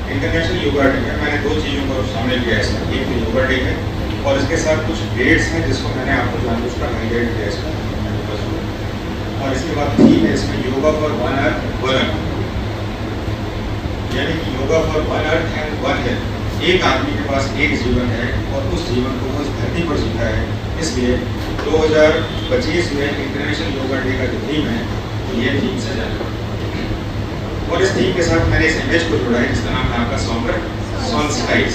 International yoga day है, मैंने दो चीज़ों को शामिल किया है इसमें। एक तो योगा डे है और इसके साथ कुछ डेट्स हैं जिसको मैंने आपको जानबूझकर हाईलाइट किया इसमें। और इसके बाद थीम है इसमें yoga for one earth one earth, यानी कि yoga for one earth and one health. एक आदमी के पास एक जीवन है और उस जीवन को वो इस धरती पर जीता है, इसलिए 2025 में इंटरनेशनल योगा डे का जो थीम है तो ये थीम से जाना। और इस थीम के साथ मैंने इस इमेज को जोड़ा है जिसका नाम है आपका समर सॉल्स्टाइस।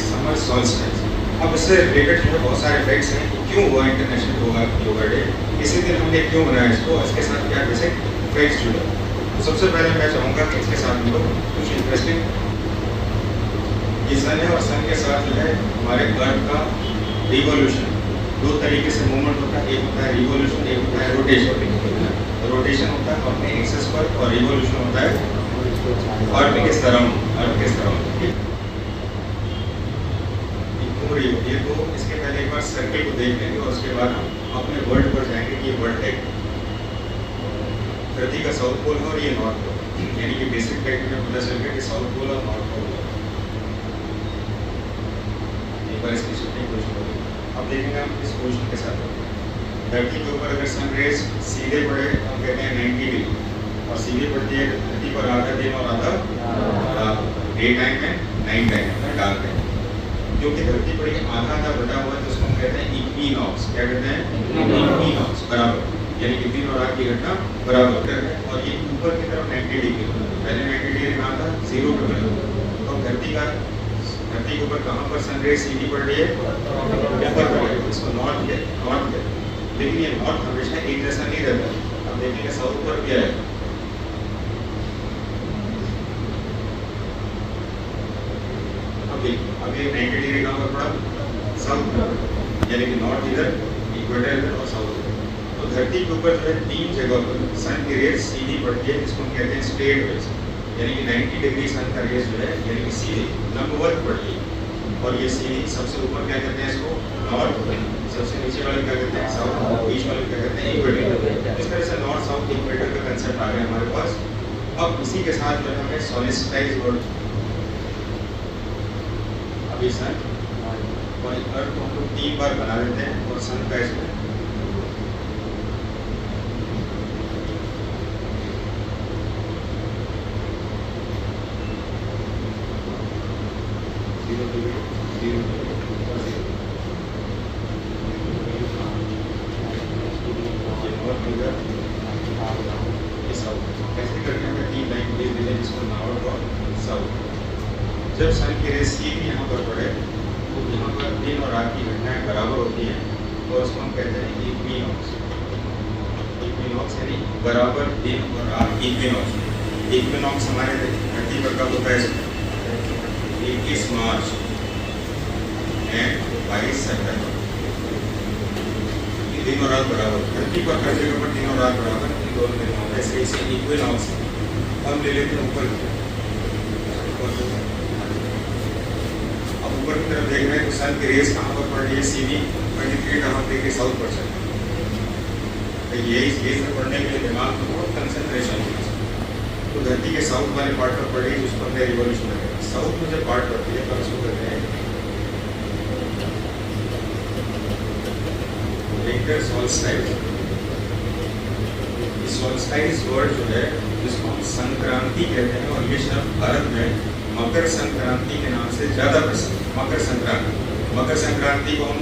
अब इससे रिलेटेड जो है बहुत सारे फैक्ट्स हैं कि क्यों हुआ इंटरनेशनल योगा डे, इसी दिन हमने क्यों बनाया इसको, इसके साथ क्या बेसिक फैक्ट्स जुड़े। तो सबसे पहले मैं चाहूँगा कि इसके साथ हम लोग कुछ इंटरेस्टिंग, ये सन है और सन के साथ जो है हमारे अर्थ का रिवोल्यूशन, दो तरीके से मूवमेंट होता है, एक होता है रिवोल्यूशन, एक होता है रोटेशन। रोटेशन होता है अपने एक्सेस पर और रिवोल्यूशन होता है अर्थ के सराउंड। ये तो इसके पहले एक बार सर्कल को देख लेंगे और उसके बाद हम अपने वर्ल्ड पर जाएंगे कि ये वर्ल्ड है धरती का साउथ पोल है और ये नॉर्थ पोल, यानी कि बेसिक फैक्ट में पता चल गया कि साउथ पोल और नॉर्थ पोल है। एक बार इसकी शिफ्टिंग क्वेश्चन होगी, अब देखेंगे हम इस क्वेश्चन के साथ। धरती के ऊपर अगर सनरेज सीधे पड़े तो हम कहते हैं 90 डिग्री, और सीधे पड़ती है धरती पर आधा दिन और आधा डे टाइम है, नाइट टाइम है, डार्क टाइम। जो कि धरती पर आधा बटा हुआ है तो उसको हम कहते हैं इक्विनॉक्स। क्या कहते हैं? इक्विनॉक्स, बराबर, यानी कि दिन और रात की घटना बराबर है। और ये ऊपर की तरफ 90 डिग्री, पहले 90 डिग्री कहाँ था? 0 पे बना। तो धरती के ऊपर कहाँ पर सनरेज सीधी पड़ रही है? ऊपर पड़ रही है, इसको नॉर्थ के। लेकिन ये नॉर्थ हमेशा एक जैसा नहीं रहता। अब देखेंगे साउथ पर क्या है, अब ये 90 डिग्री कहाँ पर पड़ा? साउथ पर, यानी कि नॉर्थ इधर, इक्वेटर इधर और साउथ इधर। तो धरती के ऊपर जो है 3 जगह पर सन की रेज सीधी पड़ती है, जिसको हम कहते हैं स्ट्रेट वेज, यानी कि 90 डिग्री सन का रेज जो है यानी कि सीधी लंबवत पड़ती है। और ये सीधी सबसे ऊपर क्या कहते हैं इसको? नॉर्थ, सबसे नीचे वाले क्या कहते हैं? साउथ, बीच वाले क्या कहते हैं? इक्वेटर। इस तरह से नॉर्थ साउथ इक्वेटर का कंसेप्ट आ गया हमारे पास। अब इसी के साथ जो है हमें सॉलिस्टाइज वर्ड, अभी सन और अर्थ को हम लोग 3 बार बना देते हैं और सन का इसमें ऐसे करके हमें 3 लाइन दे देते हैं जिसको नॉर्थ और साउथ। जब सन की रेज सीधी यहाँ पर पड़े तो यहाँ पर दिन और रात की घटनाएं बराबर होती हैं और उसको हम कहते हैं इक्विनॉक्स। इक्विनॉक्स यानी बराबर दिन और रात, इक्विनॉक्स। इक्विनॉक्स हमारे धरती पर कब होता है? 21 मार्च एंड 22 सितंबर। दिन और रात बराबर, धरती पर हर जगह पर दिन और रात बराबर, इन दोनों दिन होता है, इसलिए इसे इक्विनॉक्स हम ले लेते हैं ऊपर। अब ऊपर की तरफ देख रहे हैं तो सन की रेस कहाँ पर पड़ रही है? सीधी 23.5 डिग्री साउथ पर चल रही है। तो ये सब पढ़ने के लिए दिमाग में बहुत कंसंट्रेशन होना चाहिए। तो धरती के साउथ वाले पार्ट पर पड़ रही है जिस पर रिवोल्यूशन लगेगा। साउथ में जब पार्ट पड़ती है तो उसको कहते हैं विंटर सॉल्स्टाइस। इस सॉल्स्टाइस वर्ड जो है जिसको हम संक्रांति कहते हैं, और ये शब्द भारत में मकर संक्रांति के नाम से ज्यादा प्रसिद्ध। मकर संक्रांति को हम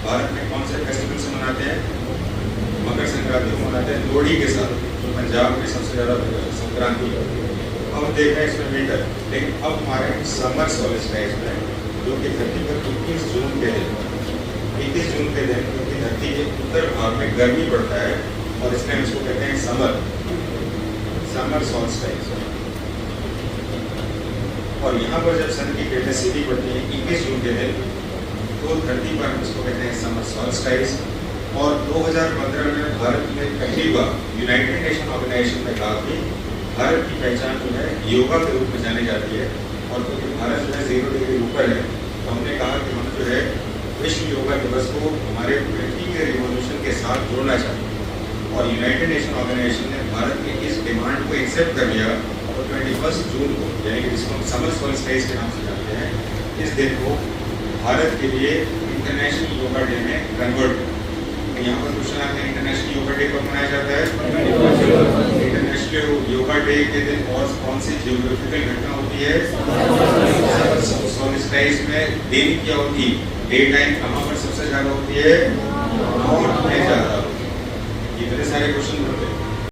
भारत में कौन से फेस्टिवल से मनाते हैं? मकर संक्रांति को मनाते हैं लोहड़ी के साथ, जो पंजाब में सबसे ज्यादा संक्रांति है। अब देख रहे हैं इसमें विंटर, लेकिन अब हमारे समर सॉल्स्टाइस में जो कि धरती पर 21 जून के दिन, क्योंकि धरती के उत्तर भाग में गर्मी पड़ता है और इसलिए हम इसको कहते हैं समर सॉल्स्टाइस। और यहाँ पर जब सन की किरणें सीधी पड़ती है 21 जून के दिन, तो धरती पर हम इसको कहते हैं समर सॉल्स्टाइस। और 2015 में भारत में पहली बार यूनाइटेड नेशन ऑर्गेनाइजेशन ने कहा कि भारत की पहचान जो है योगा के रूप में जानी जाती है। और क्योंकि भारत जो है 0 डिग्री ऊपर है, तो हमने कहा कि हम जो है विश्व योगा दिवस को हमारे पृथ्वी के रिवोल्यूशन के साथ जोड़ना चाहिए। और यूनाइटेड नेशन ऑर्गेनाइजेशन ने भारत की इस डिमांड को एक्सेप्ट कर लिया और और 21 जून को, यानी कि जिसको हम समर सॉल्स्टिस के नाम से जानते हैं, इस दिन को भारत के लिए इंटरनेशनल योगा डे में कन्वर्ट। यहाँ पर क्वेश्चन आता है इंटरनेशनल योगा डे कब मनाया जाता है? इंटरनेशनल योगा डे के दिन और कौन सी जियोग्राफिकल घटना होती है? सॉल्स्टिस में दिन की अवधि, डे टाइम कहाँ पर सबसे ज्यादा होती है? नॉर्थ में ज्यादा होती है। इतने सारे क्वेश्चन होते हैं।